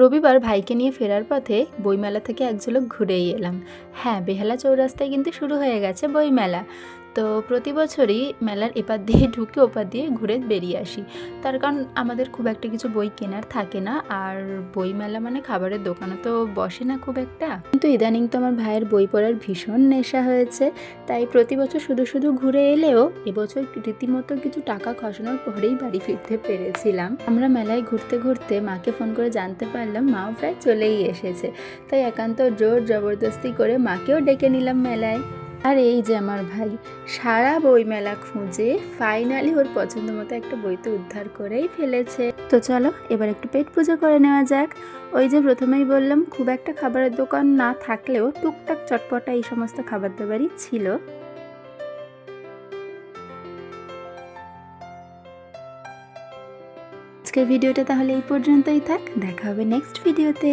রবিবার ভাইকে নিয়ে ফেরার পথে বইমেলা থেকে এক ঝলক ঘুরেই এলাম। হ্যাঁ, বেহালা চৌরাস্তায় কিন্তু শুরু হয়ে গেছে বইমেলা। তো প্রতি বছরই মেলার এপার দিয়ে ঢুকে ওপার দিয়ে ঘুরে বেরিয়ে আসি। তার কারণ আমাদের খুব একটা কিছু বই কেনার থাকে না, আর বইমেলা মানে খাবারের দোকানও তো বসে না খুব একটা। কিন্তু ইদানিং তো আমার ভাইয়ের বই পড়ার ভীষণ নেশা হয়েছে, তাই প্রতি বছর শুধু শুধু ঘুরে এলেও এবছর রীতিমতো কিছু টাকা খসানোর পরেই বাড়ি ফিরতে পেরেছিলাম। আমরা মেলায় ঘুরতে ঘুরতে মাকে ফোন করে জানতে পারলাম মাও প্রায় চলেই এসেছে, তাই একান্ত জোর জবরদস্তি করে মাকেও ডেকে নিলাম মেলায়। আর এই যে আমার ভাই সারা বই মেলা খুঁজে ফাইনালি ওর পছন্দ মতো একটা বই তো উদ্ধার করেই ফেলেছে। তো চলো এবার একটু পেট পুজো করে নেওয়া যাক। ওই যে প্রথমেই বললাম, খুব একটা খাবারের দোকান না থাকলেও টুকটাক চটপটা এই সমস্ত খাবার দাবারই ছিল। আজকের ভিডিওটা তাহলে এই পর্যন্তই থাক, দেখা হবে নেক্সট ভিডিওতে।